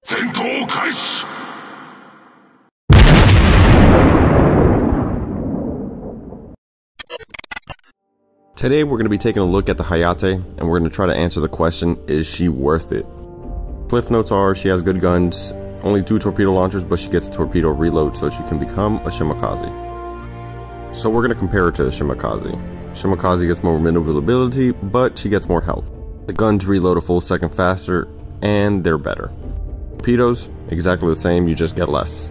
戦闘開始。 Today we're going to be taking a look at the Hayate, and we're going to try to answer the question, is she worth it? Cliff notes are, she has good guns, only 2 torpedo launchers, but she gets a torpedo reload so she can become a Shimakaze. So we're going to compare her to the Shimakaze. Shimakaze gets more maneuverability, but she gets more health. The guns reload a full second faster, and they're better. Torpedoes, exactly the same, you just get less.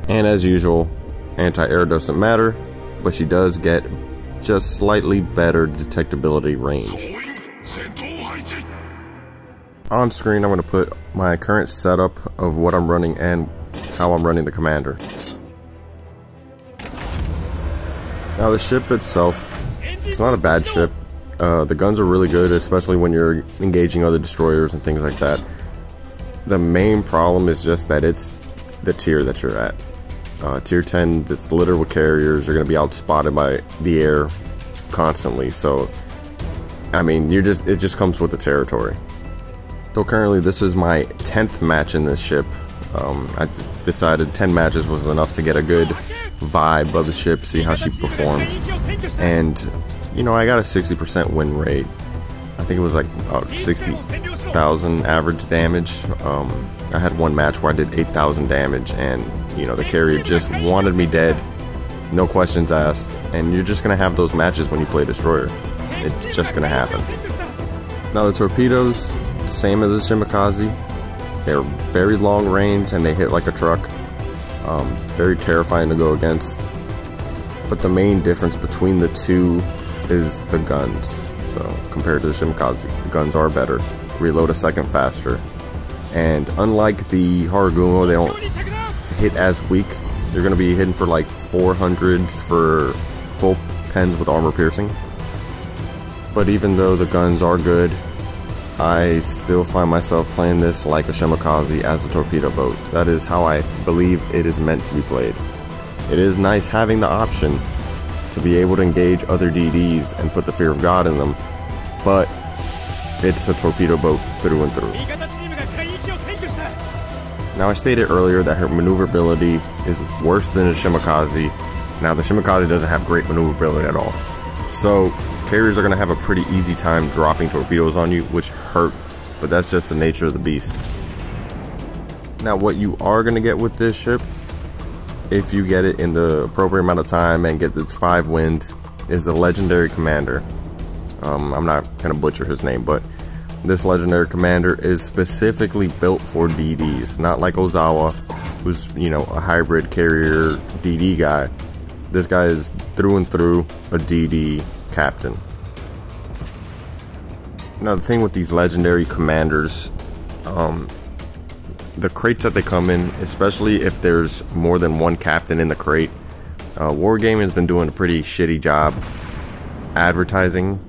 And as usual, anti-air doesn't matter, but she does get just slightly better detectability range. On screen I'm going to put my current setup of what I'm running and how I'm running the commander. Now the ship itself, it's not a bad ship. The guns are really good, especially when you're engaging other destroyers and things like that. The main problem is just that it's the tier that you're at. Tier 10, it's littered with carriers. You're going to be outspotted by the air constantly. So, I mean, it just comes with the territory. So currently, this is my 10th match in this ship. I decided 10 matches was enough to get a good vibe of the ship, see how she performs. And, you know, I got a 60% win rate. I think it was like 60,000 average damage. I had one match where I did 8,000 damage, and you know, the carrier just wanted me dead, no questions asked. And you're just gonna have those matches when you play destroyer. It's just gonna happen. Now the torpedoes, same as the Shimakaze. They're very long range and they hit like a truck. Very terrifying to go against. But the main difference between the two is the guns. So compared to the Shimakaze, the guns are better, reload a second faster, and unlike the Haragumo, they don't hit as weak. You're going to be hitting for like 400s for full pens with armor piercing. But even though the guns are good, I still find myself playing this like a Shimakaze as a torpedo boat. That is how I believe it is meant to be played. It is nice having the option to be able to engage other DDs and put the fear of God in them, but it's a torpedo boat through and through. Now I stated earlier that her maneuverability is worse than the Shimakaze. Now the Shimakaze doesn't have great maneuverability at all. So carriers are going to have a pretty easy time dropping torpedoes on you, which hurt, but that's just the nature of the beast. Now what you are going to get with this ship, if you get it in the appropriate amount of time and get its 5 wins, is the legendary commander. I'm not gonna butcher his name, but this legendary commander is specifically built for DDs, not like Ozawa, who's, you know, a hybrid carrier DD guy. This guy is through and through a DD captain. Now the thing with these legendary commanders, the crates that they come in, especially if there's more than one captain in the crate, Wargaming has been doing a pretty shitty job advertising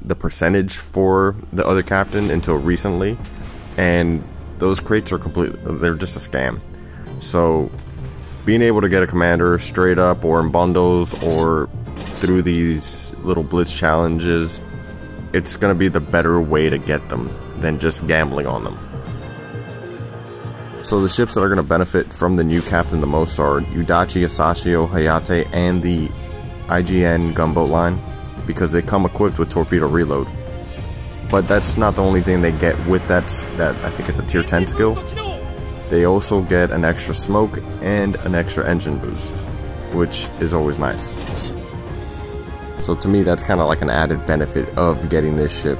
the percentage for the other captain until recently, and those crates are they're just a scam. So being able to get a commander straight up or in bundles or through these little blitz challenges, it's going to be the better way to get them than just gambling on them. So the ships that are going to benefit from the new captain the most are Udachi, Asashio, Hayate, and the IGN gunboat line, because they come equipped with torpedo reload. But that's not the only thing they get with that I think it's a tier 10 skill. They also get an extra smoke and an extra engine boost, which is always nice. So to me, that's kind of like an added benefit of getting this ship,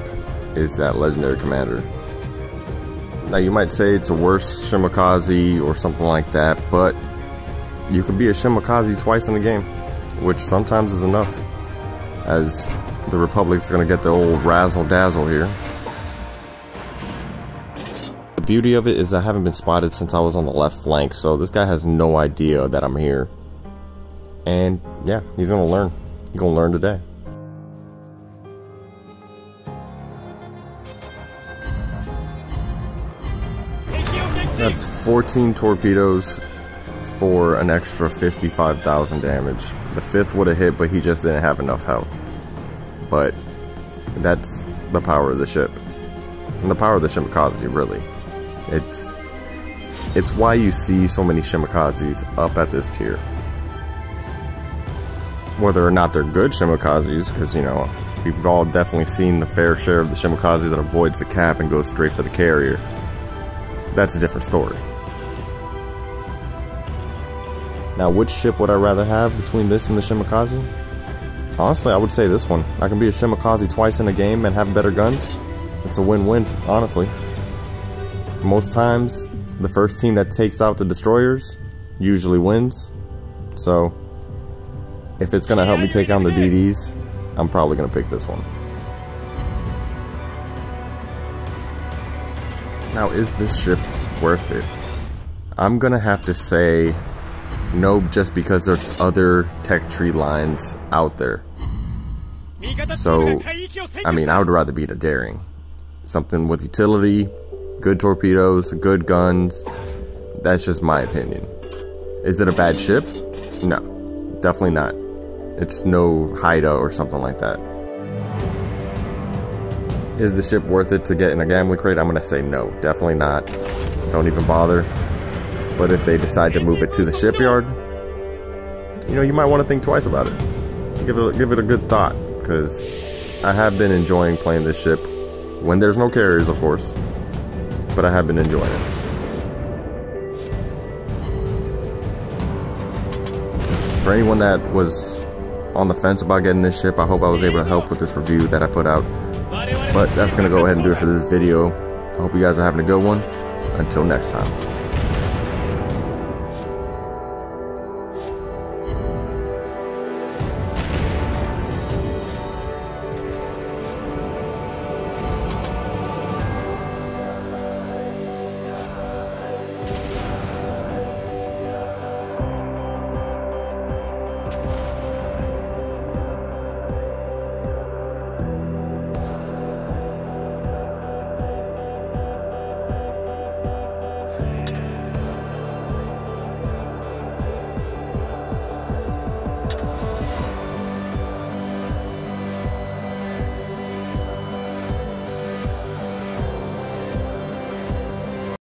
is that legendary commander. Now you might say it's a worse Shimakaze or something like that, but you could be a Shimakaze twice in the game, which sometimes is enough, as the Republic's gonna get the old razzle dazzle here. The beauty of it is I haven't been spotted since I was on the left flank, so this guy has no idea that I'm here. And yeah, he's gonna learn. He's gonna learn today. That's 14 torpedoes for an extra 55,000 damage. The 5th would have hit, but he just didn't have enough health. But that's the power of the ship. And the power of the Shimakaze, really. It's why you see so many Shimikazes up at this tier. Whether or not they're good Shimikazes, because, you know, we've all definitely seen the fair share of the Shimikaze that avoids the cap and goes straight for the carrier. That's a different story. Now, which ship would I rather have between this and the Shimikaze? Honestly, I would say this one. I can be a Shimikaze twice in a game and have better guns. It's a win-win, honestly. Most times, the first team that takes out the destroyers usually wins. So, if it's going to help me take on the DDs, I'm probably going to pick this one. Now, is this ship worth it? I'm going to have to say no, just because there's other tech tree lines out there. So, I mean, I would rather beat a Daring. Something with utility, good torpedoes, good guns. That's just my opinion. Is it a bad ship? No, definitely not. It's no Haida or something like that. Is the ship worth it to get in a gambling crate? I'm going to say no, definitely not. Don't even bother. But if they decide to move it to the shipyard, you know, you might want to think twice about it. Give it a good thought, because I have been enjoying playing this ship. When there's no carriers, of course. But I have been enjoying it. For anyone that was on the fence about getting this ship, I hope I was able to help with this review that I put out. But that's going to go ahead and do it for this video. I hope you guys are having a good one. Until next time.